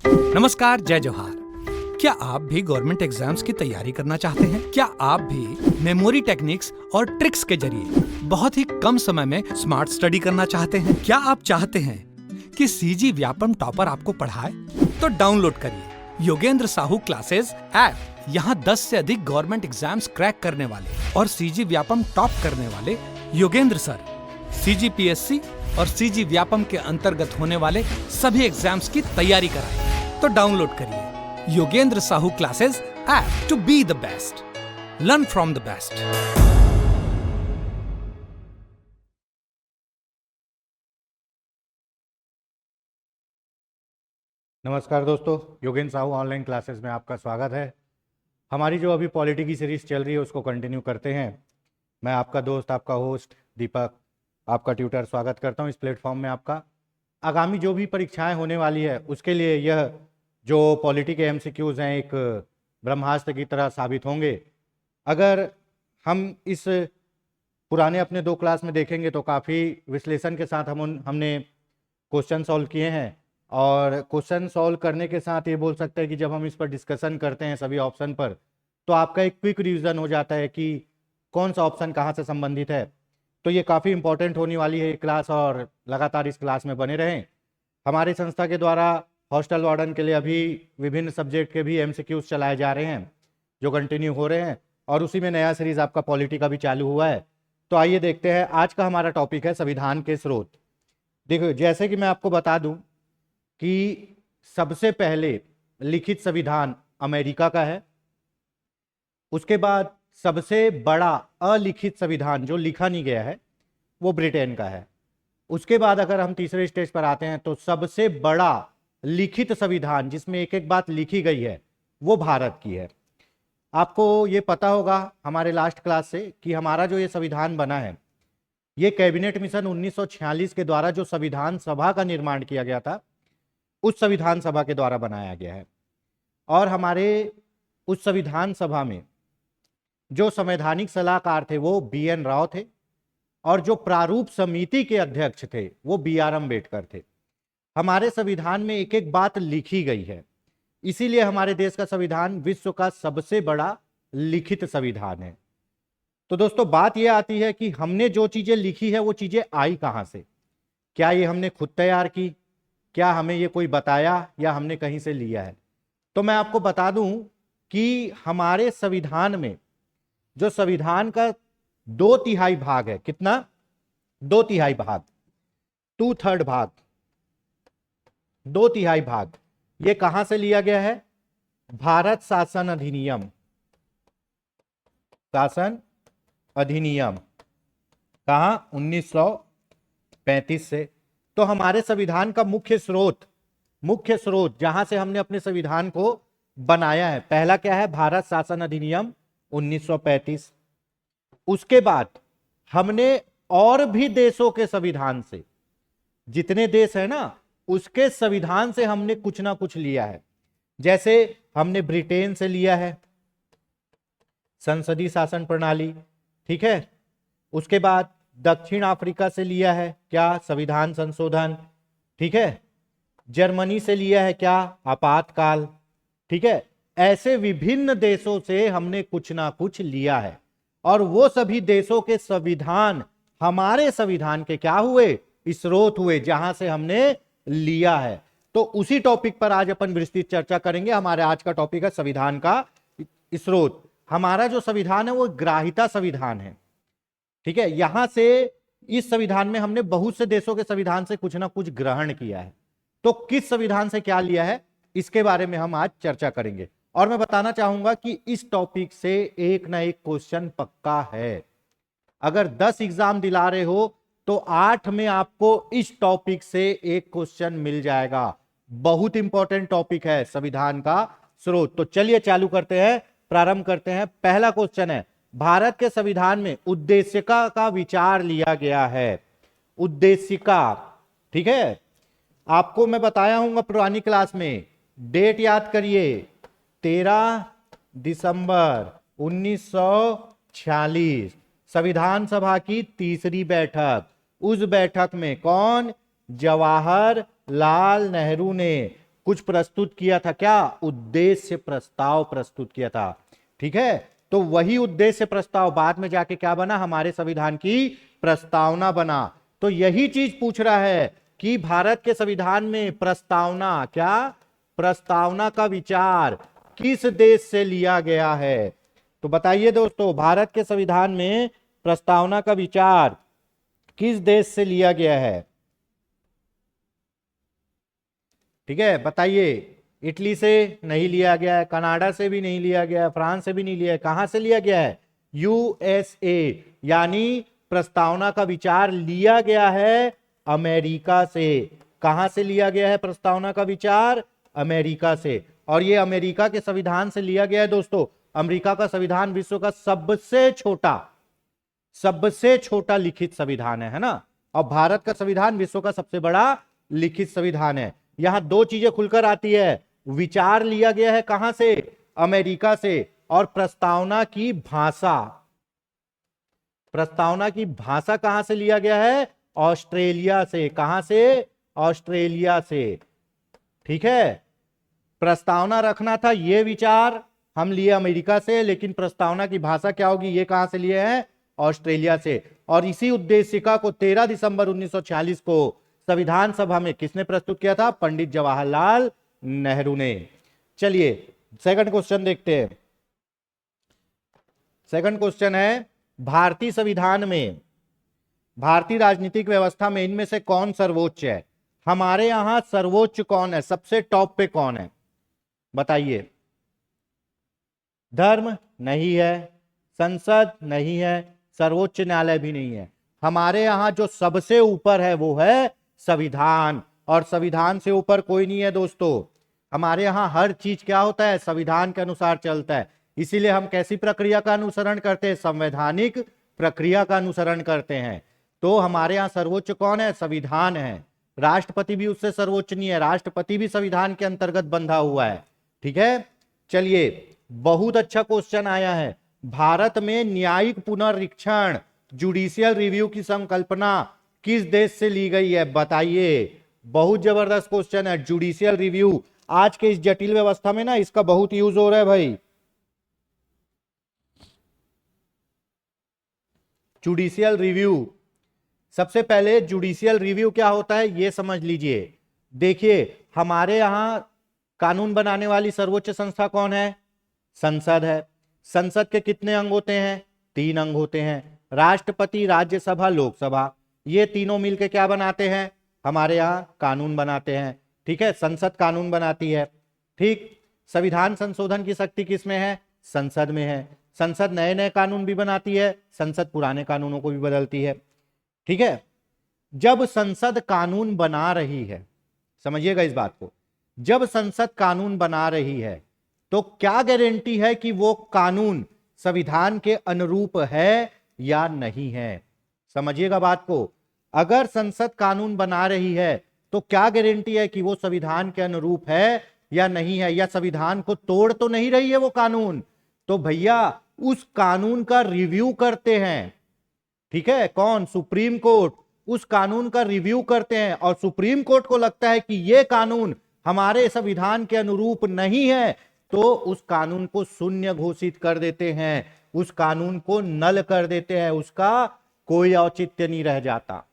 नमस्कार, जय जोहार। क्या आप भी गवर्नमेंट एग्जाम्स की तैयारी करना चाहते हैं? क्या आप भी मेमोरी टेक्निक्स और ट्रिक्स के जरिए बहुत ही कम समय में स्मार्ट स्टडी करना चाहते हैं? क्या आप चाहते हैं कि सीजी व्यापम टॉपर आपको पढ़ाए? तो डाउनलोड करिए योगेंद्र साहू क्लासेस ऐप। यहाँ 10 से अधिक गवर्नमेंट एग्जाम्स क्रैक करने वाले और सीजी व्यापम टॉप करने वाले योगेंद्र सर सीजीपीएससी और सीजी व्यापम के अंतर्गत होने वाले सभी एग्जाम्स की तैयारी कराएं। तो डाउनलोड करिए Yogendra Sahu classes app to be the best, learn from the best. नमस्कार दोस्तों, योगेंद्र साहू ऑनलाइन क्लासेस में आपका स्वागत है। हमारी जो अभी पॉलिटी की सीरीज चल रही है उसको कंटिन्यू करते हैं। मैं आपका दोस्त, आपका होस्ट दीपक, आपका ट्यूटर स्वागत करता हूं इस प्लेटफॉर्म में। आपका आगामी जो भी परीक्षाएं होने वाली है उसके लिए यह जो पॉलिटी के एमसीक्यूज हैं एक ब्रह्मास्त्र की तरह साबित होंगे। अगर हम इस पुराने अपने 2 क्लास में देखेंगे तो काफ़ी विश्लेषण के साथ हमने क्वेश्चन सॉल्व किए हैं। और क्वेश्चन सॉल्व करने के साथ ये बोल सकते हैं कि जब हम इस पर डिस्कशन करते हैं सभी ऑप्शन पर, तो आपका एक क्विक रिवीजन हो जाता है कि कौन सा ऑप्शन कहाँ से संबंधित है। तो ये काफ़ी इंपॉर्टेंट होने वाली है ये क्लास, और लगातार इस क्लास में बने रहें। हमारी संस्था के द्वारा हॉस्टल वार्डन के लिए अभी विभिन्न सब्जेक्ट के भी एमसीक्यूज चलाए जा रहे हैं जो कंटिन्यू हो रहे हैं, और उसी में नया सीरीज आपका पॉलिटी का भी चालू हुआ है। तो आइए देखते हैं। आज का हमारा टॉपिक है संविधान के स्रोत। देखो, जैसे कि मैं आपको बता दूं कि सबसे पहले लिखित संविधान अमेरिका का है। उसके बाद सबसे बड़ा अलिखित संविधान जो लिखा नहीं गया है वो ब्रिटेन का है। उसके बाद अगर हम तीसरे स्टेज पर आते हैं तो सबसे बड़ा लिखित संविधान जिसमें एक एक बात लिखी गई है वो भारत की है। आपको ये पता होगा हमारे लास्ट क्लास से कि हमारा जो ये संविधान बना है ये कैबिनेट मिशन 1946 के द्वारा जो संविधान सभा का निर्माण किया गया था उस संविधान सभा के द्वारा बनाया गया है। और हमारे उस संविधान सभा में जो संवैधानिक सलाहकार थे वो BN राव थे, और जो प्रारूप समिति के अध्यक्ष थे वो BR अम्बेडकर थे। हमारे संविधान में एक एक बात लिखी गई है, इसीलिए हमारे देश का संविधान विश्व का सबसे बड़ा लिखित संविधान है। तो दोस्तों, बात यह आती है कि हमने जो चीजें लिखी है वो चीजें आई कहां से? क्या ये हमने खुद तैयार की? क्या हमें ये कोई बताया या हमने कहीं से लिया है? तो मैं आपको बता दूं कि हमारे संविधान में जो संविधान का 2/3 भाग है, कितना? 2/3 भाग, 2/3 भाग, 2/3 भाग, ये कहां से लिया गया है? भारत शासन अधिनियम, शासन अधिनियम कहां? 1935 से। तो हमारे संविधान का मुख्य स्रोत जहां से हमने अपने संविधान को बनाया है, पहला क्या है? भारत शासन अधिनियम 1935। उसके बाद हमने और भी देशों के संविधान से, जितने देश है ना उसके संविधान से हमने कुछ ना कुछ लिया है। जैसे हमने ब्रिटेन से लिया है संसदीय शासन प्रणाली, ठीक है। उसके बाद दक्षिण अफ्रीका से लिया है क्या? संविधान संशोधन, ठीक है। जर्मनी से लिया है क्या? आपातकाल, ठीक है। ऐसे विभिन्न देशों से हमने कुछ ना कुछ लिया है, और वो सभी देशों के संविधान हमारे संविधान के क्या हुए? स्रोत हुए, जहां से हमने लिया है। तो उसी टॉपिक पर आज अपन विस्तृत चर्चा करेंगे। हमारे आज का टॉपिक है संविधान का स्रोत। हमारा जो संविधान है वो ग्राह्यता संविधान है, ठीक है। यहां से इस संविधान में हमने बहुत से देशों के संविधान से कुछ ना कुछ ग्रहण किया है। तो किस संविधान से क्या लिया है इसके बारे में हम आज चर्चा करेंगे। और मैं बताना चाहूंगा कि इस टॉपिक से एक ना एक क्वेश्चन पक्का है। अगर 10 एग्जाम दिला रहे हो तो 8 में आपको इस टॉपिक से एक क्वेश्चन मिल जाएगा। बहुत इंपॉर्टेंट टॉपिक है संविधान का स्रोत। तो चलिए चालू करते हैं, प्रारंभ करते हैं। पहला क्वेश्चन है, भारत के संविधान में उद्देशिका का विचार लिया गया है। उद्देशिका, ठीक है। आपको मैं बताया हूं पुरानी क्लास में, डेट याद करिए, 13 दिसंबर 1946 संविधान सभा की तीसरी बैठक। उस बैठक में कौन? जवाहरलाल नेहरू ने कुछ प्रस्तुत किया था, क्या उद्देश्य प्रस्ताव प्रस्तुत किया था। ठीक है, तो वही उद्देश्य प्रस्ताव बाद में जाके क्या बना, हमारे संविधान की प्रस्तावना बना। तो यही चीज पूछ रहा है कि भारत के संविधान में प्रस्तावना, क्या प्रस्तावना का विचार किस देश से लिया गया है। तो बताइए दोस्तों, भारत के संविधान में प्रस्तावना का विचार किस देश से लिया गया है। ठीक है, बताइए। इटली से नहीं लिया गया है, कनाडा से भी नहीं लिया गया है, फ्रांस से भी नहीं लिया है, कहां से लिया गया है, यूएसए। यानी प्रस्तावना का विचार लिया गया है अमेरिका से। कहां से लिया गया है प्रस्तावना का विचार, अमेरिका से। और ये अमेरिका के संविधान से लिया गया है दोस्तों। अमेरिका का संविधान विश्व का सबसे छोटा लिखित संविधान है ना। और भारत का संविधान विश्व का सबसे बड़ा लिखित संविधान है। यहां दो चीजें खुलकर आती है, विचार लिया गया है कहां से, अमेरिका से, और प्रस्तावना की भाषा कहां से लिया गया है, ऑस्ट्रेलिया से। कहां से, ऑस्ट्रेलिया से। ठीक है, प्रस्तावना रखना था, ये विचार हम लिए अमेरिका से, लेकिन प्रस्तावना की भाषा क्या होगी, ये कहां से लिए हैं, ऑस्ट्रेलिया से। और इसी उद्देशिका को 13 दिसंबर 1946 को संविधान सभा में किसने प्रस्तुत किया था, पंडित जवाहरलाल नेहरू ने। चलिए सेकंड क्वेश्चन देखते हैं। सेकंड क्वेश्चन है, भारतीय संविधान में, भारतीय राजनीतिक व्यवस्था में इनमें से कौन सर्वोच्च है। हमारे यहां सर्वोच्च कौन है, सबसे टॉप पे कौन है, बताइए। धर्म नहीं है, संसद नहीं है, सर्वोच्च न्यायालय भी नहीं है। हमारे यहां जो सबसे ऊपर है वो है संविधान, और संविधान से ऊपर कोई नहीं है दोस्तों। हमारे यहां हर चीज क्या होता है, संविधान के अनुसार चलता है। इसीलिए हम कैसी प्रक्रिया का अनुसरण करते हैं, संवैधानिक प्रक्रिया का अनुसरण करते हैं। तो हमारे यहां सर्वोच्च कौन है, संविधान है। राष्ट्रपति भी उससे सर्वोच्च नहीं है, राष्ट्रपति भी संविधान के अंतर्गत बंधा हुआ है। ठीक है, चलिए बहुत अच्छा क्वेश्चन आया है। भारत में न्यायिक पुनरीक्षण, जुडिशियल रिव्यू की संकल्पना किस देश से ली गई है, बताइए। बहुत जबरदस्त क्वेश्चन है। जुडिशियल रिव्यू आज के इस जटिल व्यवस्था में ना इसका बहुत यूज हो रहा है भाई। जुडिशियल रिव्यू, सबसे पहले जुडिशियल रिव्यू क्या होता है ये समझ लीजिए। देखिए, हमारे यहां कानून बनाने वाली सर्वोच्च संस्था कौन है, संसद है। संसद के कितने अंग होते हैं, 3 अंग होते हैं, राष्ट्रपति, राज्यसभा, लोकसभा। ये तीनों मिलकर क्या बनाते हैं, हमारे यहां कानून बनाते हैं। ठीक है, संसद कानून बनाती है। ठीक, संविधान संशोधन की शक्ति किसमें है, संसद में है। संसद नए नए कानून भी बनाती है, संसद पुराने कानूनों को भी बदलती है। ठीक है, जब संसद कानून बना रही है, समझिएगा इस बात को, जब संसद कानून बना रही है तो क्या गारंटी है कि वो कानून संविधान के अनुरूप है या नहीं है। समझिएगा बात को, अगर संसद कानून बना रही है तो क्या गारंटी है कि वो संविधान के अनुरूप है या नहीं है, या संविधान को तोड़ तो नहीं रही है वो कानून। तो भैया उस कानून का रिव्यू करते हैं। ठीक है, कौन, सुप्रीम कोर्ट उस कानून का रिव्यू करते हैं, और सुप्रीम कोर्ट को लगता है कि यह कानून हमारे संविधान के अनुरूप नहीं है तो उस कानून को शून्य घोषित कर देते हैं, उस कानून को नल कर देते हैं, उसका कोई औचित्य नहीं रह जाता।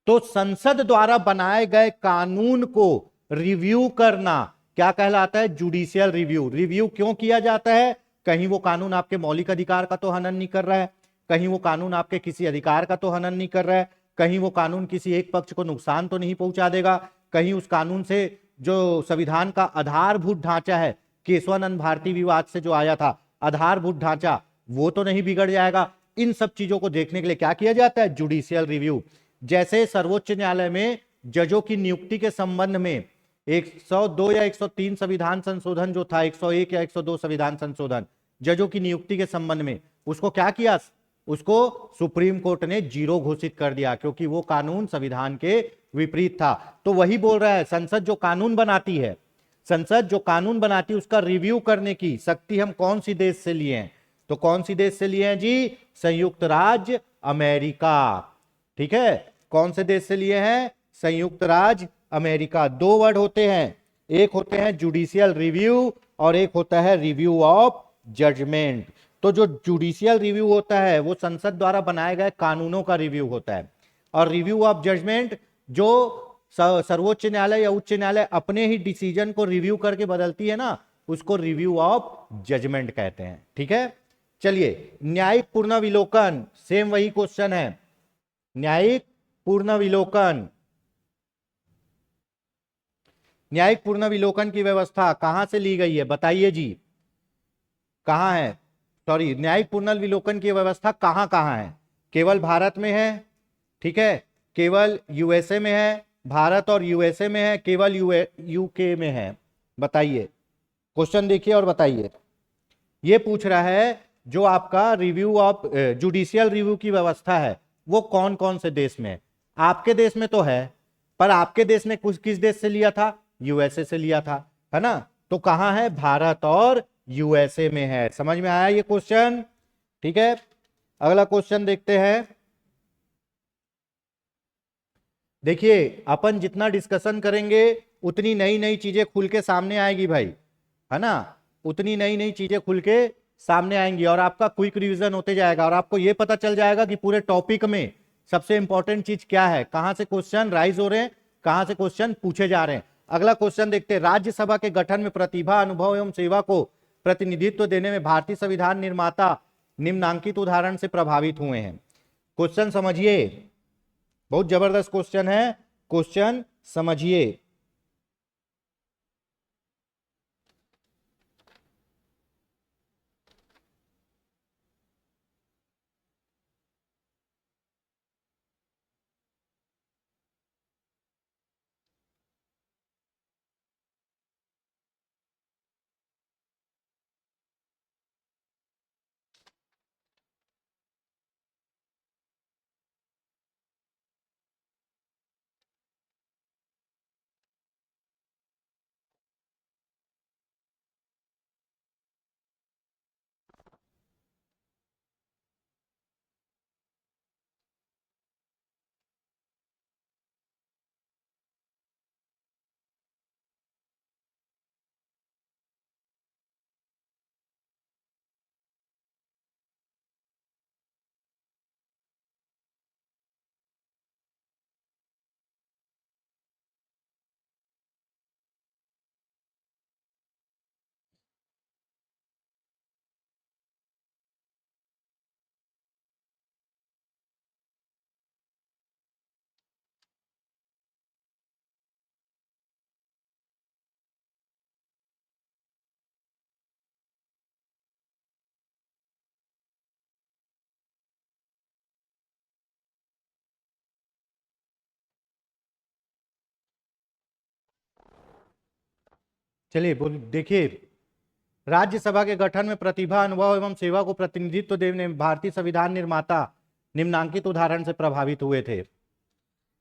तो संसद द्वारा बनाए गए कानून को रिव्यू करना क्या कहलाता है, जुडिशियल रिव्यू। रिव्यू क्यों किया जाता है, कहीं वो कानून आपके मौलिक अधिकार का तो हनन नहीं कर रहा है, कहीं वो कानून आपके किसी अधिकार का तो हनन नहीं कर रहा है, कहीं वो कानून किसी एक पक्ष को नुकसान तो नहीं पहुंचा देगा, कहीं उस कानून से जो संविधान का आधारभूत ढांचा है, केशवानंद भारती विवाद से जो आया था आधारभूत ढांचा, वो तो नहीं बिगड़ जाएगा। इन सब चीजों को देखने के लिए क्या किया जाता है, जुडिशियल रिव्यू। जैसे सर्वोच्च न्यायालय में जजों की नियुक्ति के संबंध में 102 या 103 संविधान संशोधन जो था, 101 या 102 संविधान संशोधन जजों की नियुक्ति के संबंध में, उसको क्या किया, उसको सुप्रीम कोर्ट ने 0 घोषित कर दिया, क्योंकि वो कानून संविधान के विपरीत था। तो वही बोल रहा है, संसद जो कानून बनाती है, संसद जो कानून बनाती है उसका रिव्यू करने की शक्ति हम कौन सी देश से लिए हैं, तो कौन सी देश से लिए हैं जी, संयुक्त राज्य अमेरिका। ठीक है, कौन से देश से लिए हैं, संयुक्त राज्य अमेरिका। 2 वर्ड होते हैं, एक होते हैं जुडिशियल रिव्यू और एक होता है रिव्यू ऑफ जजमेंट। तो जो जुडिशियल रिव्यू होता है वो संसद द्वारा बनाए गए कानूनों का रिव्यू होता है, और रिव्यू ऑफ जजमेंट जो सर्वोच्च न्यायालय या उच्च न्यायालय अपने ही डिसीजन को रिव्यू करके बदलती है ना, उसको रिव्यू ऑफ जजमेंट कहते हैं। ठीक है, चलिए न्यायिक पुनर्विलोकन, सेम वही क्वेश्चन है। न्यायिक पुनर्विलोकन, न्यायिक पुनर्विलोकन की व्यवस्था कहां से ली गई है बताइए जी, कहां है? सॉरी, न्यायिक पुनर्विलोकन की व्यवस्था कहां कहां है? केवल भारत में है, ठीक है, केवल यूएसए में है, भारत और यूएसए में है, केवल यूके में है? बताइए, क्वेश्चन देखिए और बताइए। ये पूछ रहा है जो आपका रिव्यू ऑफ जुडिशियल रिव्यू की व्यवस्था है वो कौन कौन से देश में है? आपके देश में तो है, पर आपके देश ने कुछ किस देश से लिया था? यूएसए से लिया था, है ना? तो कहां है? भारत और यूएसए में है। समझ में आया ये क्वेश्चन? ठीक है, अगला क्वेश्चन देखते हैं। देखिए, अपन जितना डिस्कशन करेंगे उतनी नई नई चीजें खुल के सामने आएगी भाई, है ना? उतनी नई नई चीजें खुल के सामने आएंगी और आपका क्विक रिवीजन होते जाएगा और आपको यह पता चल जाएगा कि पूरे टॉपिक में सबसे इंपॉर्टेंट चीज क्या है, कहां से क्वेश्चन राइज हो रहे हैं, कहां से क्वेश्चन पूछे जा रहे हैं। अगला क्वेश्चन देखते हैं। राज्यसभा के गठन में प्रतिभा, अनुभव एवं सेवा को प्रतिनिधित्व देने में भारतीय संविधान निर्माता निम्नांकित उदाहरण से प्रभावित हुए हैं। क्वेश्चन समझिए, बहुत जबरदस्त क्वेश्चन है, क्वेश्चन समझिए। चलिए बोल, देखिए, राज्यसभा के गठन में प्रतिभा, अनुभव एवं सेवा को प्रतिनिधित्व देने में भारतीय संविधान निर्माता निम्नांकित उदाहरण से प्रभावित हुए थे।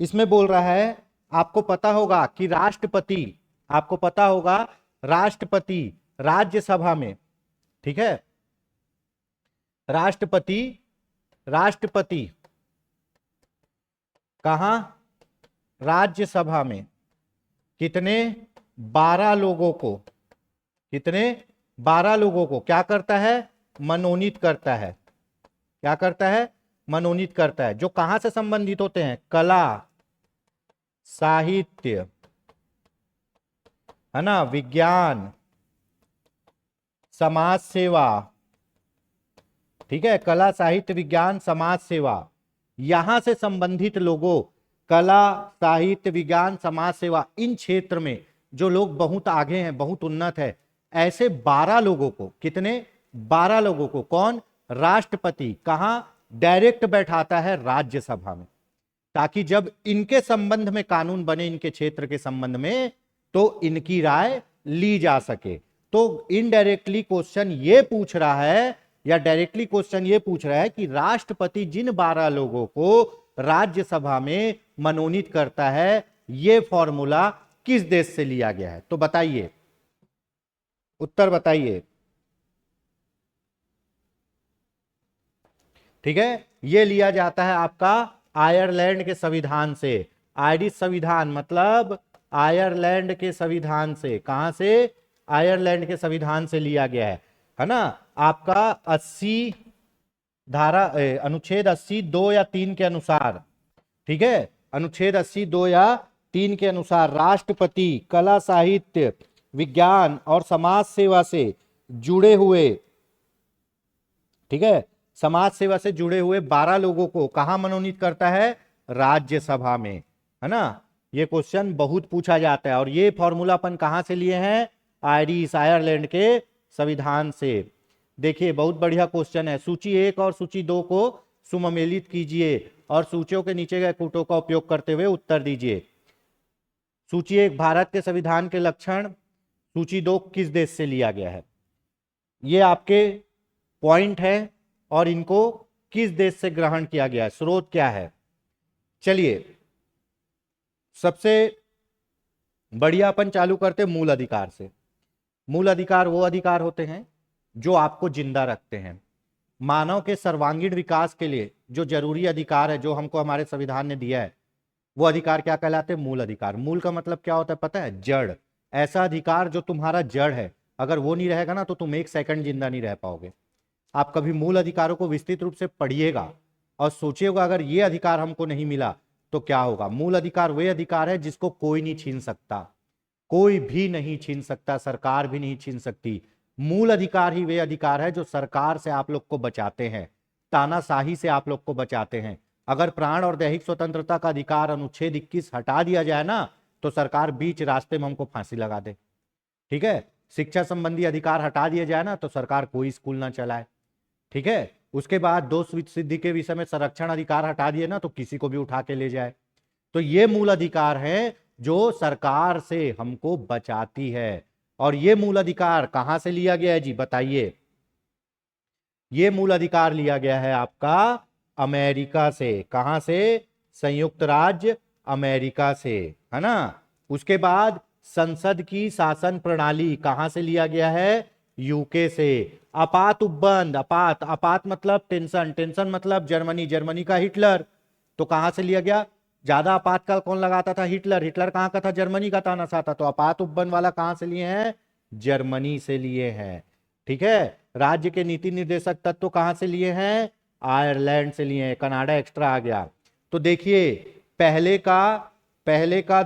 इसमें बोल रहा है, आपको पता होगा कि राष्ट्रपति, आपको पता होगा राष्ट्रपति राज्यसभा में, ठीक है, राष्ट्रपति, राष्ट्रपति कहां? राज्यसभा में कितने? 12 लोगों को, कितने? 12 लोगों को क्या करता है? मनोनीत करता है। क्या करता है? मनोनीत करता है। जो कहां से संबंधित होते हैं? कला, साहित्य, है ना, विज्ञान, समाज सेवा, ठीक है, कला, साहित्य, विज्ञान, समाज सेवा, यहां से संबंधित लोगों, कला, साहित्य, विज्ञान, समाज सेवा, इन क्षेत्र में जो लोग बहुत आगे हैं, बहुत उन्नत है, ऐसे 12 लोगों को, कितने? 12 लोगों को कौन? राष्ट्रपति कहां? डायरेक्ट बैठाता है राज्यसभा में, ताकि जब इनके संबंध में कानून बने, इनके क्षेत्र के संबंध में, तो इनकी राय ली जा सके। तो इनडायरेक्टली क्वेश्चन ये पूछ रहा है, या डायरेक्टली क्वेश्चन ये पूछ रहा है कि राष्ट्रपति जिन 12 लोगों को राज्यसभा में मनोनीत करता है, ये फॉर्मूला किस देश से लिया गया है? तो बताइए, उत्तर बताइए। ठीक है, ये लिया जाता है आपका आयरलैंड के संविधान से। आयरिश संविधान मतलब आयरलैंड के संविधान से। कहां से? आयरलैंड के संविधान से लिया गया है ना। आपका 80 धारा अनुच्छेद 80 2 या 3 के अनुसार, ठीक है, अनुच्छेद 80 2 या 3 के अनुसार राष्ट्रपति कला, साहित्य, विज्ञान और समाज सेवा से जुड़े हुए, ठीक है, समाज सेवा से जुड़े हुए 12 लोगों को कहां मनोनीत करता है? राज्यसभा में, है ना। ये क्वेश्चन बहुत पूछा जाता है और ये फॉर्मूला अपन कहां से लिए हैं? आयरलैंड के संविधान से। देखिए बहुत बढ़िया क्वेश्चन है। सूची 1 और सूची 2 को सुमेलित कीजिए और सूचियों के नीचे के कूटों का उपयोग करते हुए उत्तर दीजिए। सूची 1 भारत के संविधान के लक्षण, सूची 2 किस देश से लिया गया है। ये आपके पॉइंट है और इनको किस देश से ग्रहण किया गया है, स्रोत क्या है। चलिए सबसे बढ़िया अपन चालू करते मूल अधिकार से। मूल अधिकार वो अधिकार होते हैं जो आपको जिंदा रखते हैं। मानव के सर्वांगीण विकास के लिए जो जरूरी अधिकार है, जो हमको हमारे संविधान ने दिया है, वो अधिकार क्या कहलाते हैं? मूल अधिकार। मूल का मतलब क्या होता है पता है? जड़। ऐसा अधिकार जो तुम्हारा जड़ है, अगर वो नहीं रहेगा ना तो तुम एक सेकंड जिंदा नहीं रह पाओगे। आप कभी मूल अधिकारों को विस्तृत रूप से पढ़िएगा और सोचिएगा अगर ये अधिकार हमको नहीं मिला तो क्या होगा। मूल अधिकार वे अधिकार है जिसको कोई नहीं छीन सकता, कोई भी नहीं छीन सकता, सरकार भी नहीं छीन सकती। मूल अधिकार ही वे अधिकार है जो सरकार से आप लोग को बचाते हैं, तानाशाही से आप लोग को बचाते हैं। अगर प्राण और दैहिक स्वतंत्रता का अधिकार अनुच्छेद 21 हटा दिया जाए ना तो सरकार बीच रास्ते में हमको फांसी लगा दे, ठीक है। शिक्षा संबंधी अधिकार हटा दिया जाए ना तो सरकार कोई स्कूल ना चलाए, ठीक है। उसके बाद दोष सिद्धि के विषय में संरक्षण अधिकार हटा दिए ना तो किसी को भी उठा के ले जाए। तो ये मूल अधिकार है जो सरकार से हमको बचाती है। और ये मूल अधिकार कहां से लिया गया है जी, बताइए। ये मूल अधिकार लिया गया है आपका अमेरिका से। कहां से? संयुक्त राज्य अमेरिका से, है ना। उसके बाद संसद की शासन प्रणाली कहां से लिया गया है? यूके से। आपात उपबंध, आपात, आपात मतलब टेंशन, टेंशन मतलब जर्मनी, जर्मनी का हिटलर, तो कहां से लिया गया? ज्यादा आपातकाल कौन लगाता था? हिटलर। हिटलर कहां का था? जर्मनी का तानाशाह था। तो आपात उपबंध वाला कहां से लिए हैं? जर्मनी से लिए हैं, ठीक है। राज्य के नीति निर्देशक तत्व कहां से लिए हैं? आयरलैंड से लिए हैं। कनाडा एक्स्ट्रा आ गया। तो देखिए पहले का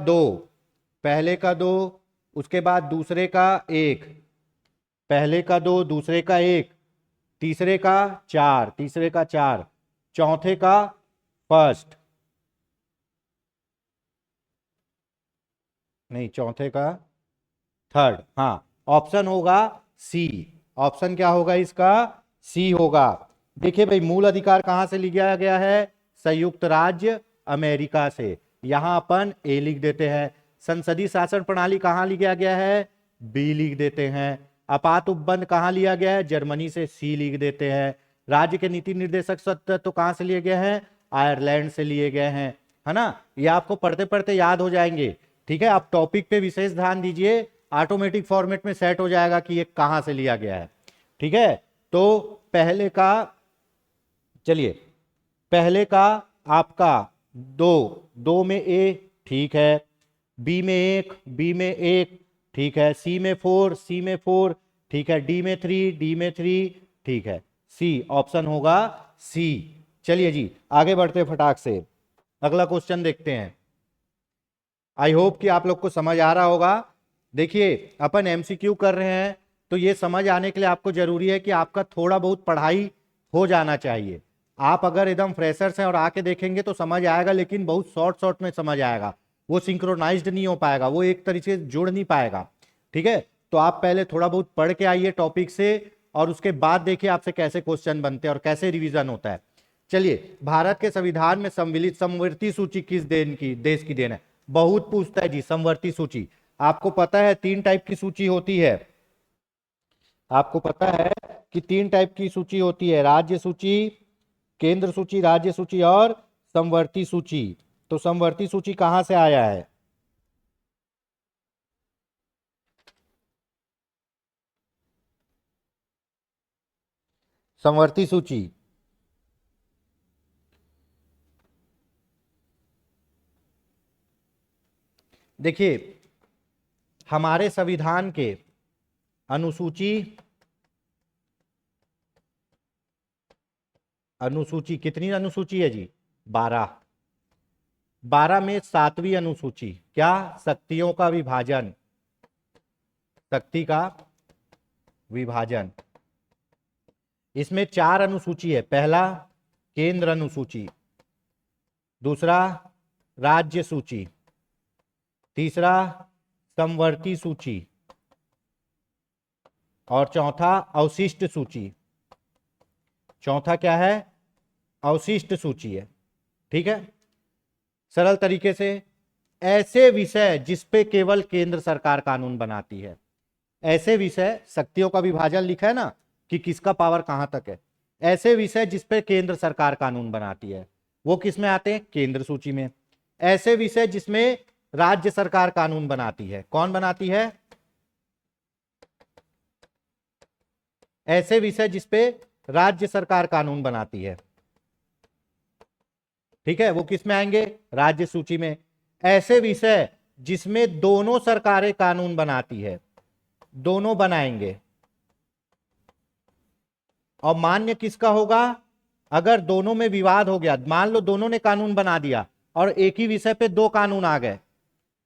दो, उसके बाद दूसरे का एक, पहले का दो, दूसरे का एक, तीसरे का चार, चौथे का फर्स्ट, नहीं चौथे का थर्ड। हाँ, ऑप्शन होगा सी। ऑप्शन क्या होगा इसका? सी होगा। देखिए भाई मूल अधिकार कहां से लिया गया है? संयुक्त राज्य अमेरिका से। यहां अपन ए लिख देते हैं। संसदीय शासन प्रणाली कहां लिया गया है? बी लिख देते हैं। आपात उपबंध कहां लिया गया है? जर्मनी से, सी लिख देते हैं। राज्य के नीति निर्देशक तत्व तो कहां से लिए गए हैं? आयरलैंड से लिए गए हैं, है ना। ये आपको पढ़ते पढ़ते याद हो जाएंगे, ठीक है। आप टॉपिक पे विशेष ध्यान दीजिए, ऑटोमेटिक फॉर्मेट में सेट हो जाएगा कि ये कहां से लिया गया है, ठीक है। तो पहले का, चलिए पहले का आपका दो में ए, ठीक है। बी में एक, ठीक है। सी में फोर, ठीक है। डी में थ्री, ठीक है। सी ऑप्शन होगा सी। चलिए जी आगे बढ़ते फटाक से, अगला क्वेश्चन देखते हैं। आई होप कि आप लोग को समझ आ रहा होगा। देखिए अपन एमसीक्यू कर रहे हैं तो ये समझ आने के लिए आपको जरूरी है कि आपका थोड़ा बहुत पढ़ाई हो जाना चाहिए। आप अगर एकदम फ्रेशर्स हैं और आके देखेंगे तो समझ आएगा, लेकिन बहुत शॉर्ट में समझ आएगा, वो सिंक्रोनाइज्ड नहीं हो पाएगा, वो एक तरीके से जुड़ नहीं पाएगा, ठीक है। तो आप पहले थोड़ा बहुत पढ़ के आइए टॉपिक से और उसके बाद देखिए आपसे कैसे क्वेश्चन बनते हैं और कैसे रिवीजन होता है। चलिए भारत के संविधान में सम्मिलित समवर्ती सूची किस देश की देन है? बहुत पूछता है जी समवर्ती सूची। आपको पता है 3 टाइप की सूची होती है, आपको पता है कि 3 टाइप की सूची होती है, राज्य सूची, केंद्र सूची, राज्य सूची और समवर्ती सूची। तो समवर्ती सूची कहां से आया है? समवर्ती सूची देखिए हमारे संविधान के अनुसूची कितनी अनुसूची है जी? 12। 12 में 7वीं अनुसूची क्या? शक्तियों का विभाजन, शक्ति का विभाजन। इसमें 4 अनुसूची है। पहला केंद्र अनुसूची, दूसरा राज्य सूची, तीसरा समवर्ती सूची और चौथा अवशिष्ट सूची। चौथा क्या है? अवशिष्ट सूची है। ठीक है, सरल तरीके से ऐसे विषय जिस पे केवल केंद्र सरकार कानून बनाती है, ऐसे विषय, शक्तियों का विभाजन लिखा है ना कि किसका पावर कहां तक है, ऐसे विषय जिस पे केंद्र सरकार कानून बनाती है वो किस में आते हैं? केंद्र सूची में। ऐसे विषय जिसमें राज्य सरकार कानून बनाती है, कौन बनाती है? ऐसे विषय जिसपे राज्य सरकार कानून बनाती है, ठीक है, वो किस में आएंगे? राज्य सूची में। ऐसे विषय जिसमें दोनों सरकारें कानून बनाती है, दोनों बनाएंगे, और मान्य किसका होगा? अगर दोनों में विवाद हो गया, मान लो दोनों ने कानून बना दिया और एक ही विषय पे 2 कानून आ गए,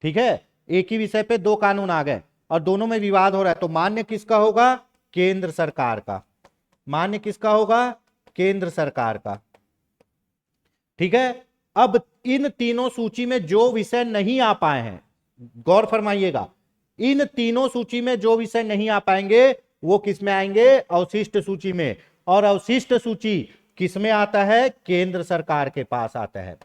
ठीक है, एक ही विषय पे 2 कानून आ गए और दोनों में विवाद हो रहा है, तो मान्य किसका होगा? केंद्र सरकार का। मान्य किसका होगा? केंद्र सरकार का। ठीक है, अब इन तीनों सूची में जो विषय नहीं आ पाए हैं, गौर फरमाइएगा, इन तीनों सूची में जो विषय नहीं आ पाएंगे वो किस में आएंगे? अवशिष्ट सूची में। और अवशिष्ट सूची किस में आता है? केंद्र सरकार के पास आता है।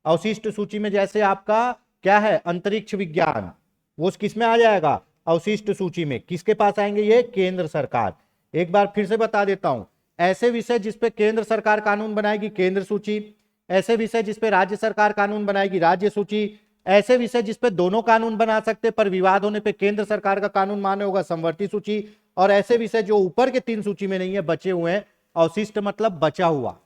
अवशिष्ट सूची में जैसे आपका क्या है? अंतरिक्ष विज्ञान, वो किस में आ जाएगा? अवशिष्ट सूची में। किसके पास आएंगे ये? केंद्र सरकार। एक बार फिर से बता देता हूं, ऐसे विषय जिसपे केंद्र सरकार कानून बनाएगी, केंद्र सूची। ऐसे विषय जिसपे राज्य सरकार कानून बनाएगी, राज्य सूची। ऐसे विषय जिसपे दोनों कानून बना सकते पर विवाद होने पे केंद्र सरकार का कानून मान्य होगा, समवर्ती सूची। और ऐसे विषय जो ऊपर के 3 सूची में नहीं है, बचे हुए हैं, अवशिष्ट मतलब बचा हुआ,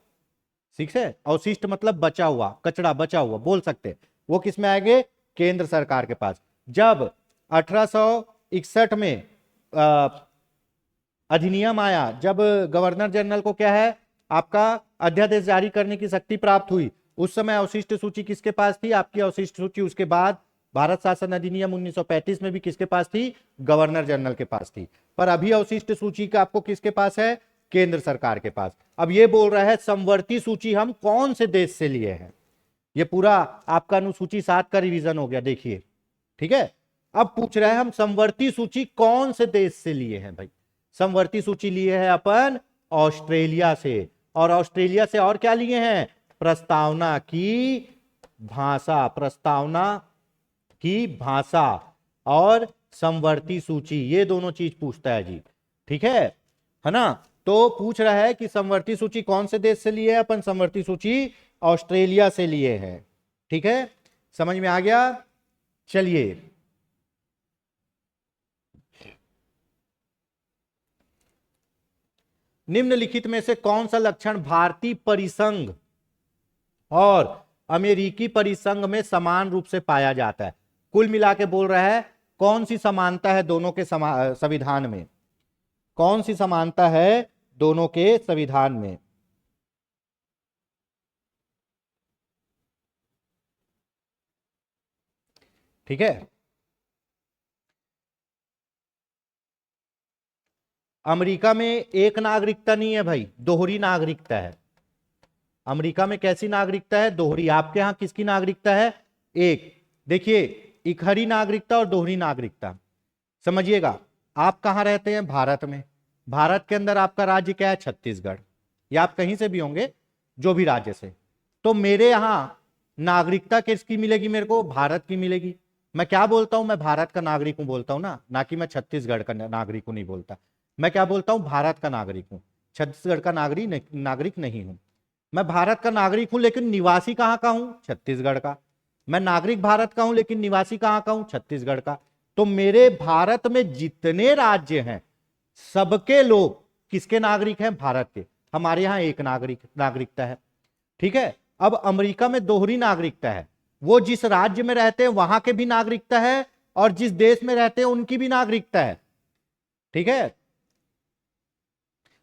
ठीक है, अवशिष्ट मतलब बचा हुआ, कचड़ा बचा हुआ बोल सकते, वो किस में आएंगे? केंद्र सरकार के पास। जब 1861 में अधिनियम आया, जब गवर्नर जनरल को क्या है? आपका अध्यादेश जारी करने की शक्ति प्राप्त हुई, उस समय अवशिष्ट सूची किसके पास थी? आपकी अवशिष्ट सूची उसके बाद भारत शासन अधिनियम 1935 में भी किसके पास थी? गवर्नर जनरल के पास थी। पर अभी अवशिष्ट सूची का आपको किसके पास है? केंद्र सरकार के पास। अब ये बोल रहा है समवर्ती सूची हम कौन से देश से लिए हैं? ये पूरा आपका अनुसूची 7 का रिवीजन हो गया, देखिए, ठीक है। अब पूछ रहा है हम समवर्ती सूची कौन से देश से लिए हैं? भाई समवर्ती सूची लिए है अपन ऑस्ट्रेलिया से, और ऑस्ट्रेलिया से और क्या लिए हैं? प्रस्तावना की भाषा, प्रस्तावना की भाषा और समवर्ती सूची, ये दोनों चीज पूछता है जी, ठीक है ना। तो पूछ रहा है कि समवर्ती सूची कौन से देश से लिए है? अपन समवर्ती सूची ऑस्ट्रेलिया से लिए हैं, ठीक है, समझ में आ गया। चलिए निम्नलिखित में से कौन सा लक्षण भारतीय परिसंघ और अमेरिकी परिसंघ में समान रूप से पाया जाता है? कुल मिला के बोल रहा है कौन सी समानता है दोनों के संविधान में? कौन सी समानता है दोनों के संविधान में? ठीक है, अमेरिका में एक नागरिकता नहीं है भाई, दोहरी नागरिकता है। अमेरिका में कैसी नागरिकता है? दोहरी। आपके यहां किसकी नागरिकता है? एक। देखिए, इकहरी नागरिकता और दोहरी नागरिकता, समझिएगा। आप कहां रहते हैं? भारत में। भारत के अंदर आपका राज्य क्या है? छत्तीसगढ़, या आप कहीं से भी होंगे, जो भी राज्य से। तो मेरे यहां नागरिकता किसकी मिलेगी? मेरे को भारत की मिलेगी। मैं क्या बोलता हूं? मैं भारत का नागरिक हूं बोलता हूं ना कि मैं छत्तीसगढ़ का नागरिक हूं नहीं बोलता। मैं क्या बोलता हूं? भारत का नागरिक हूं, छत्तीसगढ़ का नागरिक नहीं हूं। मैं भारत का नागरिक हूं लेकिन निवासी कहां का हूं? छत्तीसगढ़ का। मैं नागरिक भारत का हूं लेकिन निवासी कहां का हूं? छत्तीसगढ़ का। तो मेरे भारत में जितने राज्य हैं सबके लोग किसके नागरिक हैं? भारत के। हमारे यहां एक नागरिकता है, ठीक है। अब अमेरिका में दोहरी नागरिकता है, वो जिस राज्य में रहते हैं वहां के भी नागरिकता है और जिस देश में रहते हैं उनकी भी नागरिकता है। ठीक है,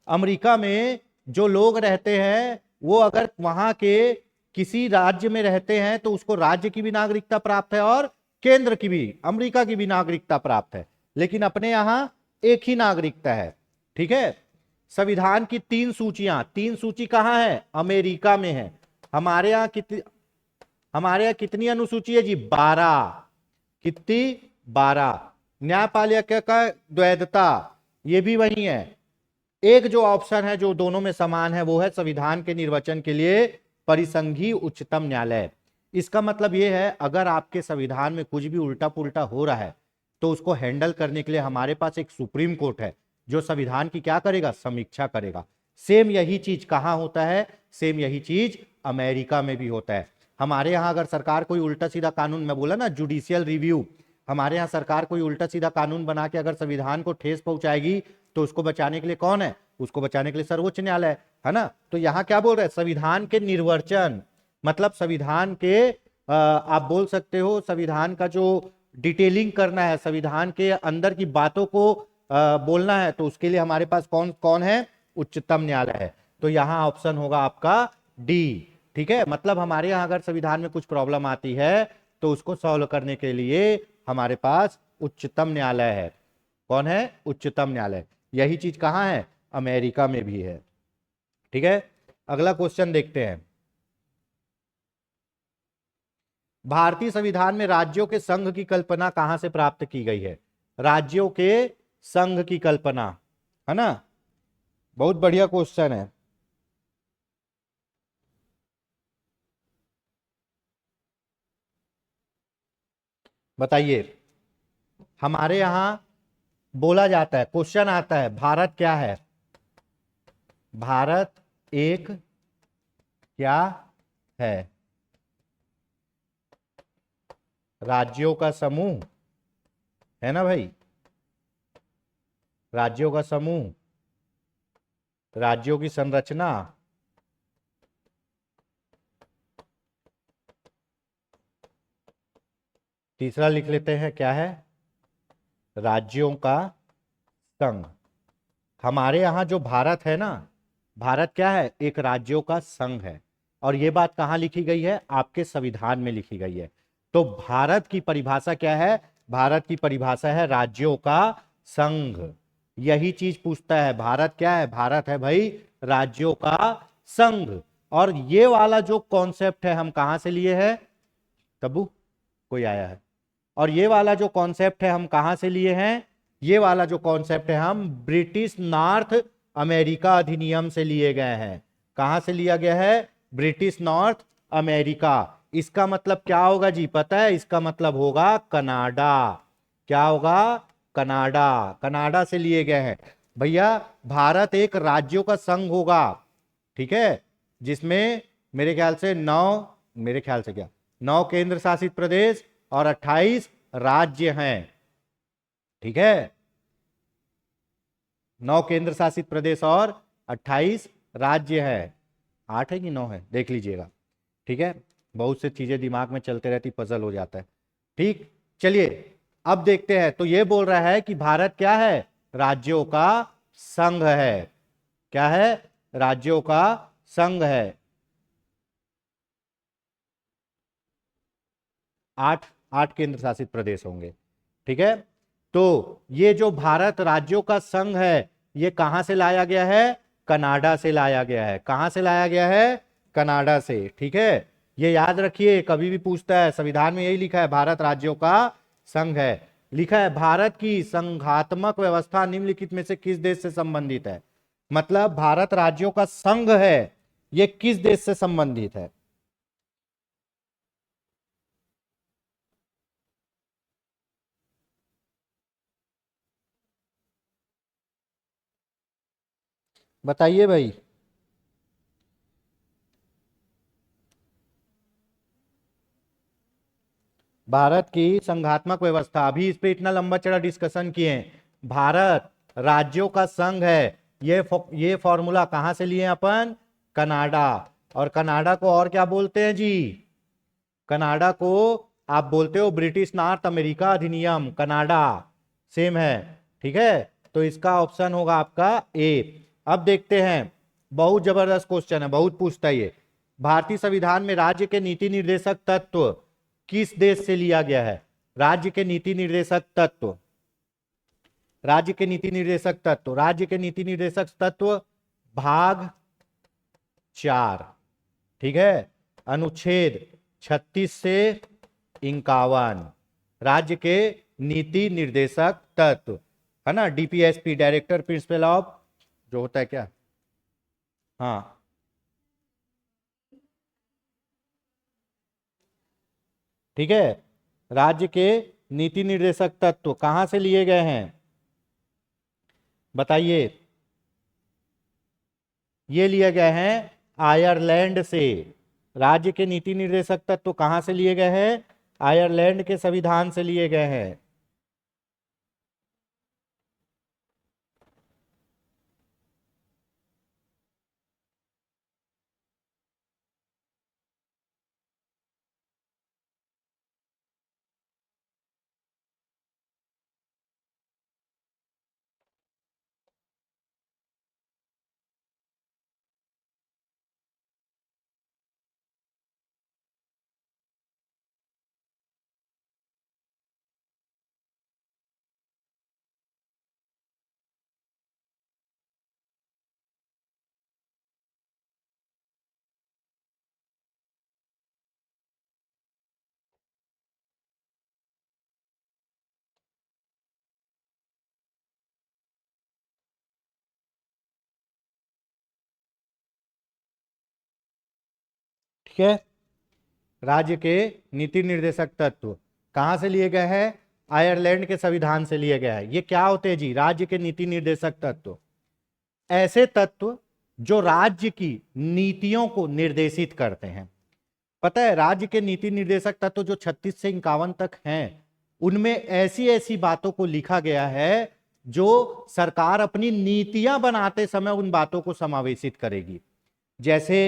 अमेरिका में जो लोग रहते हैं वो अगर वहां के किसी राज्य में रहते हैं तो उसको राज्य की भी नागरिकता प्राप्त है और केंद्र की भी, अमेरिका की भी नागरिकता प्राप्त है, लेकिन अपने यहां एक ही नागरिकता है। ठीक है, संविधान की तीन सूची कहां है? अमेरिका में है। हमारे यहाँ कितनी अनुसूची है जी? 12। कितनी? 12। न्यायपालिका का द्वैधता, ये भी वही है। एक जो ऑप्शन है जो दोनों में समान है वो है संविधान के निर्वचन के लिए परिसंघीय उच्चतम न्यायालय। इसका मतलब यह है अगर आपके संविधान में कुछ भी उल्टा पुल्टा हो रहा है तो उसको हैंडल करने के लिए हमारे पास एक सुप्रीम कोर्ट है जो संविधान की क्या करेगा? समीक्षा करेगा। सेम यही चीज कहां होता है? सेम यही चीज अमेरिका में भी होता है। हमारे यहां अगर सरकार कोई उल्टा सीधा कानून, मैं बोला ना जुडिशियल रिव्यू, हमारे यहां सरकार कोई उल्टा सीधा कानून बना के अगर संविधान को ठेस पहुंचाएगी तो उसको बचाने के लिए कौन है? उसको बचाने के लिए सर्वोच्च न्यायालय है ना। तो यहां क्या बोल रहे हैं? संविधान के निर्वचन, मतलब संविधान के आप बोल सकते हो संविधान का जो डिटेलिंग करना है, संविधान के अंदर की बातों को बोलना है, तो उसके लिए हमारे पास कौन कौन है? उच्चतम न्यायालय है। तो यहां ऑप्शन होगा आपका डी। ठीक है, मतलब हमारे यहां अगर संविधान में कुछ प्रॉब्लम आती है तो उसको सॉल्व करने के लिए हमारे पास उच्चतम न्यायालय है। कौन है? उच्चतम न्यायालय। यही चीज कहां है? अमेरिका में भी है। ठीक है, अगला क्वेश्चन देखते हैं। भारतीय संविधान में राज्यों के संघ की कल्पना कहां से प्राप्त की गई है? राज्यों के संघ की कल्पना, है ना, बहुत बढ़िया क्वेश्चन है। बताइए, हमारे यहां बोला जाता है, क्वेश्चन आता है, भारत क्या है? भारत एक क्या है? राज्यों का समूह है ना भाई, राज्यों का समूह, राज्यों की संरचना, तीसरा लिख लेते हैं, क्या है? राज्यों का संघ। हमारे यहां जो भारत है ना, भारत क्या है? एक राज्यों का संघ है। और यह बात कहां लिखी गई है? आपके संविधान में लिखी गई है। तो भारत की परिभाषा क्या है? भारत की परिभाषा है राज्यों का संघ। यही चीज पूछता है, भारत क्या है? भारत है भाई राज्यों का संघ। और ये वाला जो कॉन्सेप्ट है हम कहां से लिए हैं? तब्बू कोई आया है? और ये वाला जो कॉन्सेप्ट है हम कहां से लिए हैं? ये वाला जो कॉन्सेप्ट है हम ब्रिटिश नॉर्थ अमेरिका अधिनियम से लिए गए हैं। कहां से लिया गया है? British north America. इसका मतलब क्या होगा जी? पता है? इसका मतलब होगा कनाडा। क्या होगा? कनाडा। कनाडा से लिए गए हैं भैया। भारत एक राज्यों का संघ होगा, ठीक है, जिसमें मेरे ख्याल से 9 केंद्र शासित प्रदेश और 28 राज्य हैं। ठीक है, 9 केंद्र शासित प्रदेश और 28 राज्य है। 8 है कि 9 है, देख लीजिएगा। ठीक है, बहुत से चीजें दिमाग में चलते रहती, पजल हो जाता है। ठीक, चलिए अब देखते हैं। तो ये बोल रहा है कि भारत क्या है? राज्यों का संघ है। क्या है? राज्यों का संघ है। 8 केंद्र शासित प्रदेश होंगे। ठीक है, तो ये जो भारत राज्यों का संघ है ये कहां से लाया गया है? कनाडा से लाया गया है। कहां से लाया गया है? कनाडा से। ठीक है, ये याद रखिए, कभी भी पूछता है, संविधान में यही लिखा है भारत राज्यों का संघ है। लिखा है भारत की संघात्मक व्यवस्था निम्नलिखित में से किस देश से संबंधित है? मतलब भारत राज्यों का संघ है, ये किस देश से संबंधित है? बताइए भाई। भारत की संघात्मक व्यवस्था, अभी इस पे इतना लंबा चढ़ा डिस्कशन किए हैं। भारत राज्यों का संघ है, ये फॉर्मूला कहां से लिए अपन? कनाडा। और कनाडा को और क्या बोलते हैं जी? कनाडा को आप बोलते हो ब्रिटिश नॉर्थ अमेरिका अधिनियम, कनाडा सेम है, ठीक है। तो इसका ऑप्शन होगा आपका ए। अब देखते हैं, बहुत जबरदस्त क्वेश्चन है, बहुत पूछता है ये। भारतीय संविधान में राज्य के नीति निर्देशक तत्व किस देश से लिया गया है? राज्य के नीति निर्देशक तत्व, राज्य के नीति निर्देशक तत्व, राज्य के नीति निर्देशक तत्व भाग 4, ठीक है, अनुच्छेद 36 से 51, राज्य के नीति निर्देशक तत्व, है ना, डीपीएसपी, डायरेक्टर प्रिंसिपल ऑफ, जो होता है क्या, हाँ, ठीक है। राज्य के नीति निर्देशक तत्व कहां से लिए गए हैं बताइए? ये लिए गए हैं आयरलैंड से। राज्य के नीति निर्देशक तत्व कहां से लिए गए हैं? आयरलैंड के संविधान से लिए गए हैं। ठीक है, राज्य के नीति निर्देशक तत्व कहां से लिए गए हैं? आयरलैंड के संविधान से लिए गए हैं। ये क्या होते हैं जी? राज्य के नीति निर्देशक तत्व ऐसे तत्व जो राज्य की नीतियों को निर्देशित करते हैं। पता है, राज्य के नीति निर्देशक तत्व जो 36 से 51 तक हैं, उनमें ऐसी ऐसी बातों को लिखा गया है जो सरकार अपनी नीतियां बनाते समय उन बातों को समावेशित करेगी। जैसे,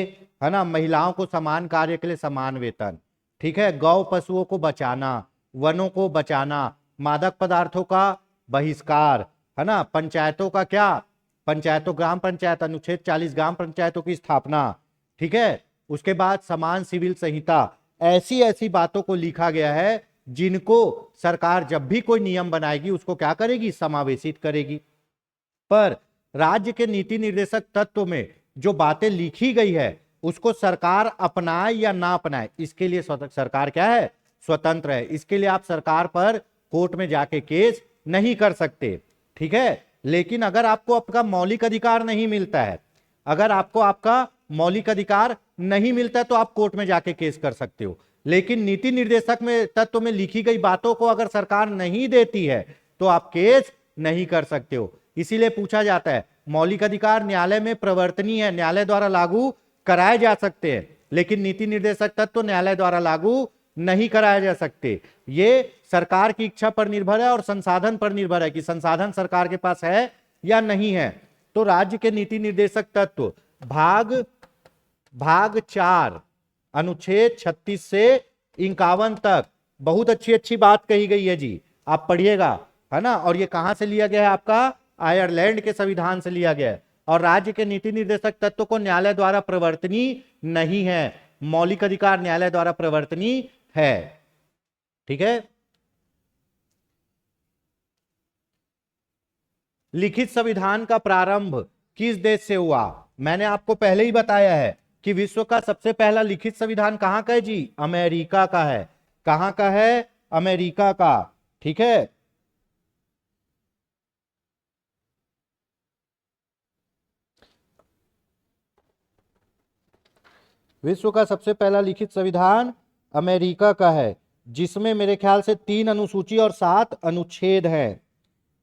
है ना, महिलाओं को समान कार्य के लिए समान वेतन, ठीक है, गौ पशुओं को बचाना, वनों को बचाना, मादक पदार्थों का बहिष्कार, है ना, पंचायतों का क्या, पंचायतों, ग्राम पंचायत अनुच्छेद 40, ग्राम पंचायतों की स्थापना, ठीक है। उसके बाद समान सिविल संहिता, ऐसी ऐसी बातों को लिखा गया है जिनको सरकार जब भी कोई नियम बनाएगी उसको क्या करेगी? समावेशित करेगी। पर राज्य के नीति निर्देशक तत्व में जो बातें लिखी गई है उसको सरकार अपनाए या ना अपनाए, इसके लिए सरकार क्या है? स्वतंत्र है। इसके लिए आप सरकार पर कोर्ट में जाके केस नहीं कर सकते, ठीक है। लेकिन अगर आपको आपका मौलिक अधिकार नहीं मिलता है, अगर आपको आपका मौलिक अधिकार नहीं मिलता है तो आप कोर्ट में जाके केस कर सकते हो। लेकिन नीति निर्देशक में तत्व में लिखी गई बातों को अगर सरकार नहीं देती है तो आप केस नहीं कर सकते हो। इसीलिए पूछा जाता है, मौलिक अधिकार न्यायालय में प्रवर्तनीय है, न्यायालय द्वारा लागू कराए जा सकते हैं, लेकिन नीति निर्देशक तत्व न्यायालय द्वारा लागू नहीं कराए जा सकते। ये सरकार की इच्छा पर निर्भर है और संसाधन पर निर्भर है कि संसाधन सरकार के पास है या नहीं है। तो राज्य के नीति निर्देशक तत्व भाग 4 अनुच्छेद 36 से 51 तक बहुत अच्छी अच्छी बात कही गई है जी, आप पढ़िएगा, है ना। और ये कहां से लिया गया है? आपका आयरलैंड के संविधान से लिया गया है। और राज्य के नीति निर्देशक तत्व को न्यायालय द्वारा प्रवर्तनीय नहीं है, मौलिक अधिकार न्यायालय द्वारा प्रवर्तनीय है, ठीक है। लिखित संविधान का प्रारंभ किस देश से हुआ? मैंने आपको पहले ही बताया है कि विश्व का सबसे पहला लिखित संविधान कहां का है जी? अमेरिका का है। कहां का है? अमेरिका का, ठीक है। विश्व का सबसे पहला लिखित संविधान अमेरिका का है, जिसमें मेरे ख्याल से 3 अनुसूची और 7 अनुच्छेद हैं।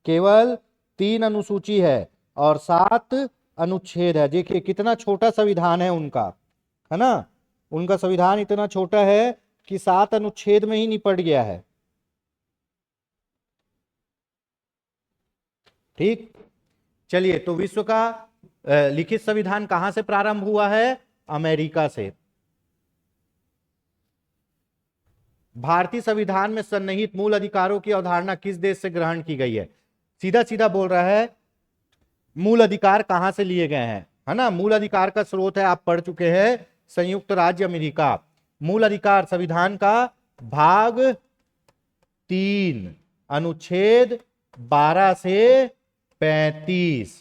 केवल 3 अनुसूची है और 7 अनुच्छेद है। देखिए कितना छोटा संविधान है उनका, है ना। उनका संविधान इतना छोटा है कि 7 अनुच्छेद में ही निपट गया है, ठीक। चलिए, तो विश्व का लिखित संविधान कहां से प्रारंभ हुआ है? अमेरिका से। भारतीय संविधान में सन्निहित मूल अधिकारों की अवधारणा किस देश से ग्रहण की गई है? सीधा सीधा बोल रहा है मूल अधिकार कहां से लिए गए हैं, है ना। मूल अधिकार का स्रोत है, आप पढ़ चुके हैं, संयुक्त राज्य अमेरिका। मूल अधिकार संविधान का भाग 3 अनुच्छेद 12 से 35,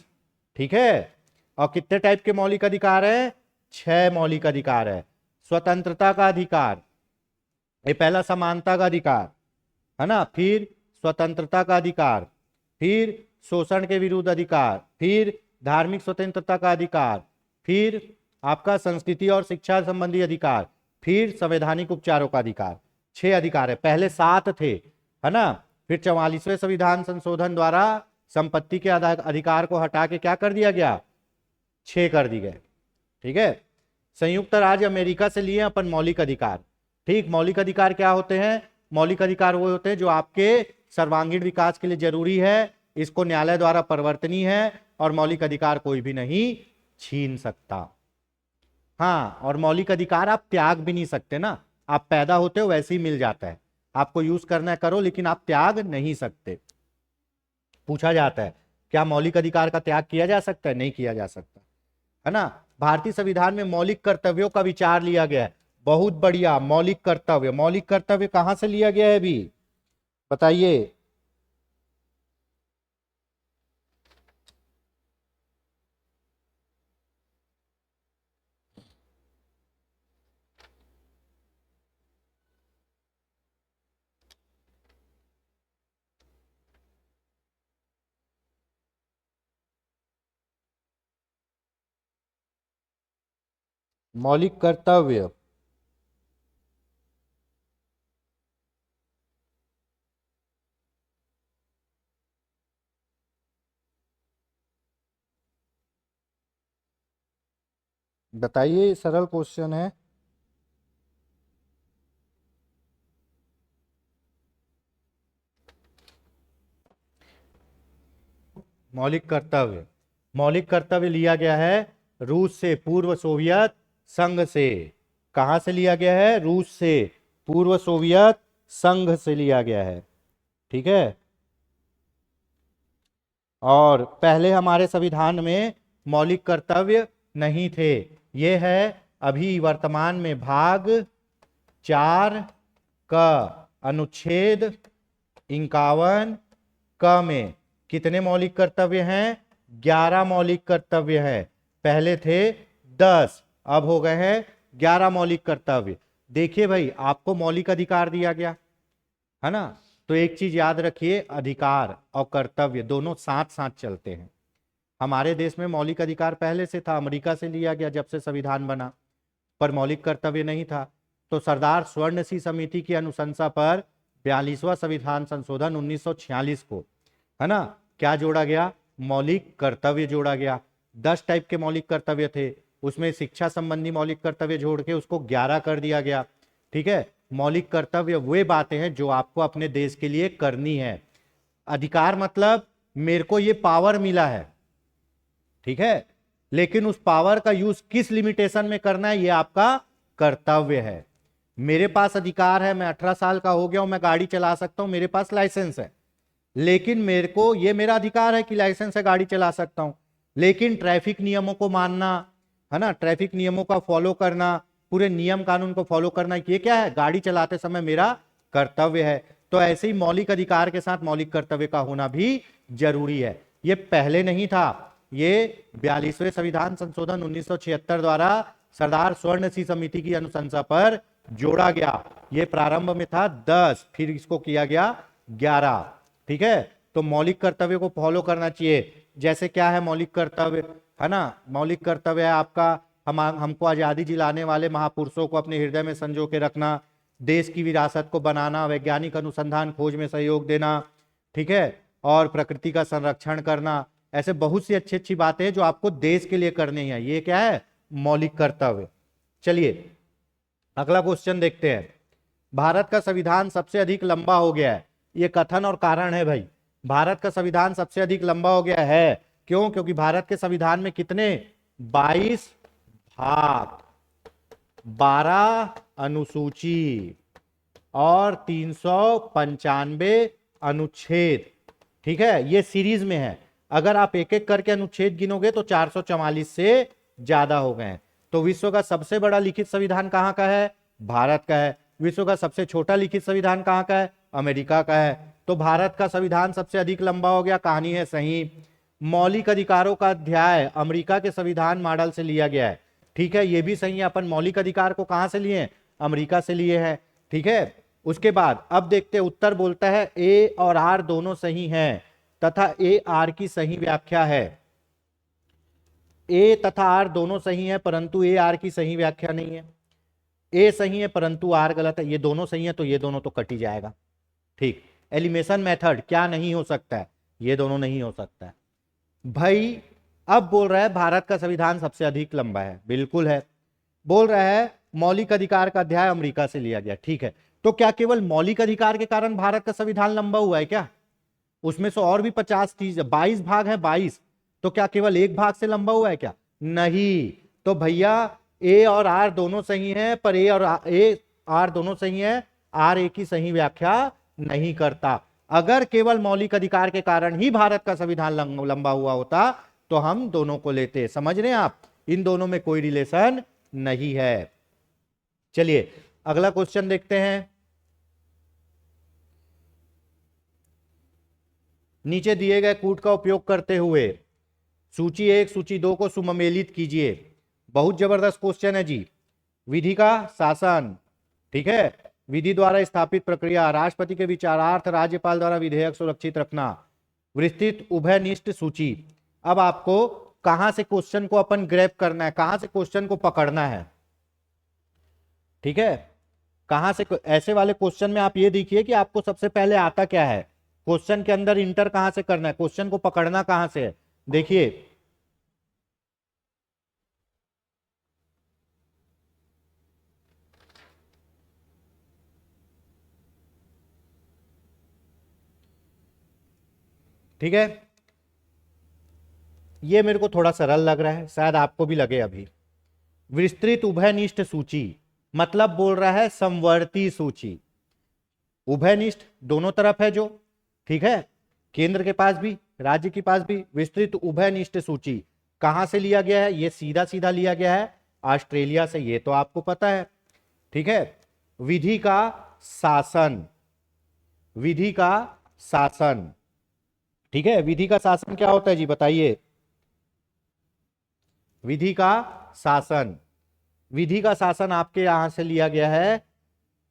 ठीक है। और कितने टाइप के मौलिक अधिकार है? 6 मौलिक अधिकार है। स्वतंत्रता का अधिकार, ये पहला समानता का अधिकार, है ना, फिर स्वतंत्रता का अधिकार, फिर शोषण के विरुद्ध अधिकार, फिर धार्मिक स्वतंत्रता का अधिकार, फिर आपका संस्कृति और शिक्षा संबंधी अधिकार, फिर संवैधानिक उपचारों का अधिकार। 6 अधिकार है, पहले 7 थे, है ना। फिर 44वें संविधान संशोधन द्वारा संपत्ति के अधिकार को हटा के क्या कर दिया गया? 6 कर दिए गए, ठीक है। संयुक्त राज्य अमेरिका से लिए अपन मौलिक अधिकार, ठीक। मौलिक अधिकार क्या होते हैं? मौलिक अधिकार वो होते हैं जो आपके सर्वांगीण विकास के लिए जरूरी है, इसको न्यायालय द्वारा परिवर्तनीय है, और मौलिक अधिकार कोई भी नहीं छीन सकता। हाँ, और मौलिक अधिकार आप त्याग भी नहीं सकते ना, आप पैदा होते हो वैसे ही मिल जाता है, आपको यूज करना है करो, लेकिन आप त्याग नहीं सकते। पूछा जाता है क्या मौलिक अधिकार का त्याग किया जा सकता है? नहीं किया जा सकता, है ना। भारतीय संविधान में मौलिक कर्तव्यों का विचार लिया गया है, बहुत बढ़िया। मौलिक कर्तव्य, मौलिक कर्तव्य कहां से लिया गया है अभी बताइए? मौलिक कर्तव्य, बताइए, सरल क्वेश्चन है। मौलिक कर्तव्य, मौलिक कर्तव्य लिया गया है रूस से, पूर्व सोवियत संघ से। कहां से लिया गया है? रूस से, पूर्व सोवियत संघ से लिया गया है, ठीक है। और पहले हमारे संविधान में मौलिक कर्तव्य नहीं थे। ये है अभी वर्तमान में भाग 4 का अनुच्छेद 51 क में कितने मौलिक कर्तव्य हैं? 11 मौलिक कर्तव्य हैं। पहले थे 10, अब हो गए हैं 11 मौलिक कर्तव्य। देखिए भाई, आपको मौलिक अधिकार दिया गया है ना, तो एक चीज याद रखिए, अधिकार और कर्तव्य दोनों साथ साथ चलते हैं। हमारे देश में मौलिक अधिकार पहले से था, अमेरिका से लिया गया जब से संविधान बना, पर मौलिक कर्तव्य नहीं था। तो सरदार स्वर्ण सिंह समिति की अनुशंसा पर 42वां संविधान संशोधन 1946 को, है ना, क्या जोड़ा गया? मौलिक कर्तव्य जोड़ा गया। 10 टाइप के मौलिक कर्तव्य थे, उसमें शिक्षा संबंधी मौलिक कर्तव्य जोड़ के उसको 11 कर दिया गया, ठीक है। मौलिक कर्तव्य वे बातें हैं जो आपको अपने देश के लिए करनी है। अधिकार मतलब मेरे को ये पावर मिला है, ठीक है, लेकिन उस पावर का यूज किस लिमिटेशन में करना है, ये आपका कर्तव्य है। मेरे पास अधिकार है, मैं 18 साल का हो गया हूं, मैं गाड़ी चला सकता हूं, मेरे पास लाइसेंस है, लेकिन मेरे को ये मेरा अधिकार है कि लाइसेंस से गाड़ी चला सकता हूं, लेकिन ट्रैफिक नियमों को मानना, है ना, ट्रैफिक नियमों का फॉलो करना, पूरे नियम कानून को फॉलो करना, ये क्या है? गाड़ी चलाते समय मेरा कर्तव्य है। तो ऐसे ही मौलिक अधिकार के साथ मौलिक कर्तव्य का होना भी जरूरी है। ये पहले नहीं था, ये 42वें संविधान संशोधन 1976 द्वारा सरदार स्वर्ण सिंह समिति की अनुशंसा पर जोड़ा गया। ये प्रारंभ में था 10, फिर इसको किया गया 11, ठीक है। तो मौलिक कर्तव्य को फॉलो करना चाहिए। जैसे क्या है मौलिक कर्तव्य, है ना, मौलिक कर्तव्य है आपका हमको आजादी दिलाने वाले महापुरुषों को अपने हृदय में संजो के रखना, देश की विरासत को बनाना, वैज्ञानिक अनुसंधान खोज में सहयोग देना, ठीक है, और प्रकृति का संरक्षण करना। ऐसे बहुत सी अच्छी अच्छी बातें हैं जो आपको देश के लिए करनी है। ये क्या है? मौलिक कर्तव्य। चलिए अगला क्वेश्चन देखते हैं। भारत का संविधान सबसे अधिक लंबा हो गया है, ये कथन और कारण है भाई। भारत का संविधान सबसे अधिक लंबा हो गया है, क्यों? क्योंकि भारत के संविधान में कितने? 22 भाग, 12 अनुसूची, और 395 अनुच्छेद। ठीक है, ये सीरीज में है। अगर आप एक एक करके अनुच्छेद गिनोगे तो 444 से ज्यादा हो गए हैं। तो विश्व का सबसे बड़ा लिखित संविधान कहां का है? भारत का है। विश्व का सबसे छोटा लिखित संविधान कहां का है? अमेरिका का है। तो भारत का संविधान सबसे अधिक लंबा हो गया, कहानी है सही। मौलिक अधिकारों का अध्याय अमेरिका के संविधान मॉडल से लिया गया है। ठीक है, ये भी सही है। अपन मौलिक अधिकार को कहां से लिए हैं? अमेरिका से लिए हैं। ठीक है, उसके बाद अब देखते हैं, उत्तर बोलता है ए और आर दोनों सही हैं तथा ए आर की सही व्याख्या है। ए तथा आर दोनों सही है परंतु ए आर की सही व्याख्या नहीं है। ए सही है परंतु आर गलत है। ये दोनों सही है तो ये दोनों तो कट ही जाएगा। ठीक, एलिमिनेशन मेथड क्या नहीं हो सकता है? ये दोनों नहीं हो सकता है भाई। अब बोल रहा है भारत का संविधान सबसे अधिक लंबा है, बिल्कुल है। बोल रहा है मौलिक अधिकार का अध्याय अमेरिका से लिया गया। ठीक है, तो क्या केवल मौलिक अधिकार के कारण भारत का संविधान लंबा हुआ है क्या? उसमें से और भी 22 भाग है, 22। तो क्या केवल एक भाग से लंबा हुआ है क्या? नहीं। तो भैया ए और आर दोनों सही है, पर ए आर दोनों सही है, आर ए की सही व्याख्या नहीं करता। अगर केवल मौलिक अधिकार के कारण ही भारत का संविधान लंबा हुआ होता तो हम दोनों को लेते। समझ रहे हैं आप? इन दोनों में कोई रिलेशन नहीं है। चलिए अगला क्वेश्चन देखते हैं। नीचे दिए गए कूट का उपयोग करते हुए सूची 1 सूची 2 को सुमेलित कीजिए। बहुत जबरदस्त क्वेश्चन है जी। विधि का शासन, ठीक है, विधि द्वारा स्थापित प्रक्रिया, राष्ट्रपति के विचारार्थ राज्यपाल द्वारा विधेयक सुरक्षित रखना, विस्तृत उभयनिष्ठ सूची। अब आपको कहां से क्वेश्चन को अपन ग्रैब करना है, कहां से क्वेश्चन को पकड़ना है। ठीक है, कहां से? ऐसे वाले क्वेश्चन में आप ये देखिए कि आपको सबसे पहले आता क्या है, क्वेश्चन के अंदर इंटर कहां से करना है, क्वेश्चन को पकड़ना कहां से है। देखिए ठीक है, ये मेरे को थोड़ा सरल लग रहा है, शायद आपको भी लगे अभी। विस्तृत उभयनिष्ठ सूची मतलब बोल रहा है समवर्ती सूची। उभयनिष्ठ दोनों तरफ है जो, ठीक है, केंद्र के पास भी राज्य के पास भी। विस्तृत उभयनिष्ठ सूची कहां से लिया गया है? ये सीधा सीधा लिया गया है ऑस्ट्रेलिया से, ये तो आपको पता है। ठीक है, विधि का शासन, विधि का शासन, ठीक है, विधि का शासन क्या होता है जी बताइए। विधि का शासन, विधि का शासन आपके यहां से लिया गया है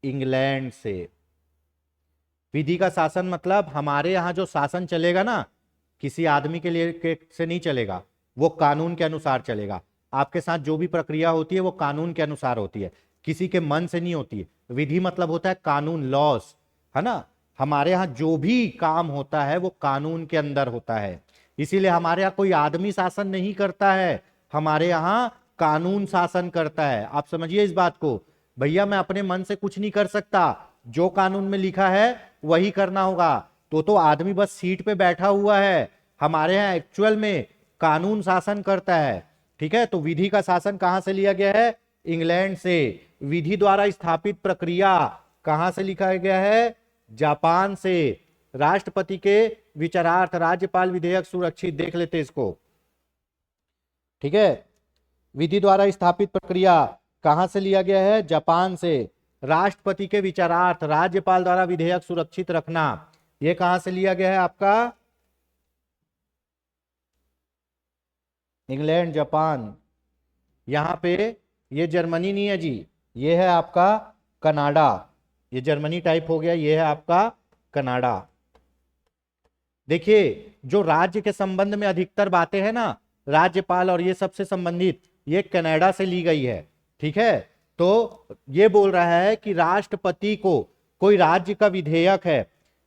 इंग्लैंड से। विधि का शासन मतलब हमारे यहां जो शासन चलेगा ना, किसी आदमी के लिए से नहीं चलेगा, वो कानून के अनुसार चलेगा। आपके साथ जो भी प्रक्रिया होती है वो कानून के अनुसार होती है, किसी के मन से नहीं होती है। विधि मतलब होता है कानून, लॉस, है ना। हमारे यहाँ जो भी काम होता है वो कानून के अंदर होता है, इसीलिए हमारे यहाँ कोई आदमी शासन नहीं करता है, हमारे यहाँ कानून शासन करता है। आप समझिए इस बात को। भैया मैं अपने मन से कुछ नहीं कर सकता, जो कानून में लिखा है वही करना होगा। तो आदमी बस सीट पे बैठा हुआ है, हमारे यहाँ एक्चुअल में कानून शासन करता है। ठीक है, तो विधि का शासन कहां से लिया गया है? इंग्लैंड से। विधि द्वारा स्थापित प्रक्रिया कहां से लिखा गया है? जापान से। राष्ट्रपति के विचारार्थ राज्यपाल विधेयक सुरक्षित, देख लेते इसको। ठीक है, विधि द्वारा स्थापित प्रक्रिया कहां से लिया गया है? जापान से। राष्ट्रपति के विचारार्थ राज्यपाल द्वारा विधेयक सुरक्षित रखना, यह कहां से लिया गया है आपका? England, Japan. यहां पे ये जर्मनी नहीं है जी, ये है आपका कनाडा। ये जर्मनी टाइप हो गया, ये है आपका कनाडा। देखिए जो राज्य के संबंध में अधिकतर बातें हैं ना, राज्यपाल और ये सबसे संबंधित, ये कनाडा से ली गई है। ठीक है, तो ये बोल रहा है कि राष्ट्रपति को कोई राज्य का विधेयक है,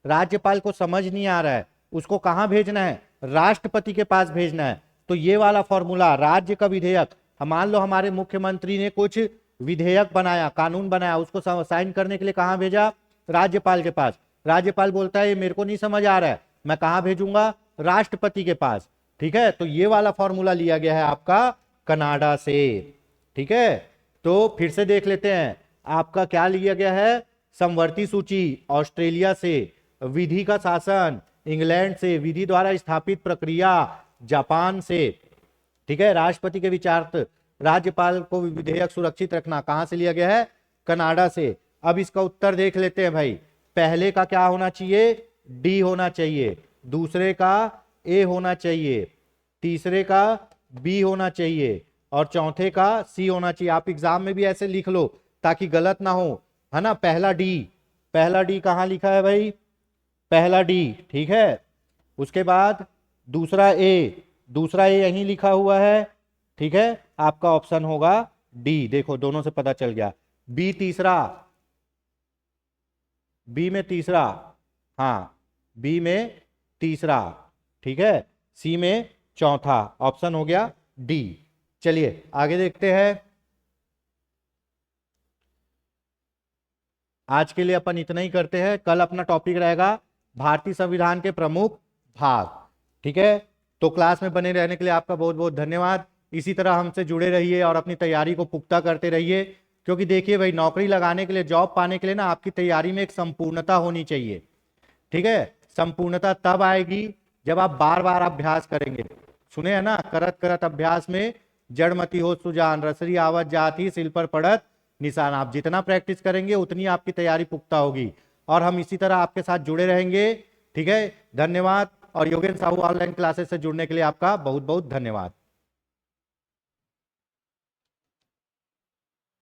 राज्यपाल को समझ नहीं आ रहा है, उसको कहां भेजना है? राष्ट्रपति के पास भेजना है। तो ये वाला फॉर्मूला, राज्य का विधेयक, मान लो हमारे मुख्यमंत्री ने कुछ विधेयक बनाया, कानून बनाया, उसको साइन करने के लिए कहां भेजा? राज्यपाल के पास। राज्यपाल बोलता है ये मेरे को नहीं समझ आ रहा है, मैं कहां भेजूंगा? राष्ट्रपति के पास। ठीक है, तो ये वाला फॉर्मूला लिया गया है आपका कनाडा से। ठीक है, तो फिर से देख लेते हैं, आपका क्या लिया गया है? समवर्ती सूची ऑस्ट्रेलिया से, विधि का शासन इंग्लैंड से, विधि द्वारा स्थापित प्रक्रिया जापान से, ठीक है। राष्ट्रपति के विचारार्थ राज्यपाल को विधेयक सुरक्षित रखना कहां से लिया गया है? कनाडा से। अब इसका उत्तर देख लेते हैं भाई। पहले का क्या होना चाहिए? डी होना चाहिए, दूसरे का ए होना चाहिए, तीसरे का बी होना चाहिए और चौथे का सी होना चाहिए। आप एग्जाम में भी ऐसे लिख लो ताकि गलत ना हो, है ना। पहला डी कहां लिखा है भाई? पहला डी, ठीक है। उसके बाद दूसरा ए यहीं लिखा हुआ है, ठीक है। आपका ऑप्शन होगा डी। देखो दोनों से पता चल गया। बी में तीसरा, हाँ बी में तीसरा, ठीक है। सी में चौथा, ऑप्शन हो गया डी। चलिए आगे देखते हैं। आज के लिए अपन इतना ही करते हैं। कल अपना टॉपिक रहेगा भारतीय संविधान के प्रमुख भाग, ठीक है। तो क्लास में बने रहने के लिए आपका बहुत बहुत धन्यवाद। इसी तरह हमसे जुड़े रहिए और अपनी तैयारी को पुख्ता करते रहिए, क्योंकि देखिए भाई नौकरी लगाने के लिए, जॉब पाने के लिए ना आपकी तैयारी में एक संपूर्णता होनी चाहिए, ठीक है। संपूर्णता तब आएगी जब आप बार बार अभ्यास करेंगे। सुने है ना, करत करत अभ्यास में जड़मती हो सुजान, रसरी आवत जाती सिल पर पड़त निशान। आप जितना प्रैक्टिस करेंगे उतनी आपकी तैयारी पुख्ता होगी और हम इसी तरह आपके साथ जुड़े रहेंगे, ठीक है। धन्यवाद। और योगेंद्र साहू ऑनलाइन क्लासेस से जुड़ने के लिए आपका बहुत बहुत धन्यवाद।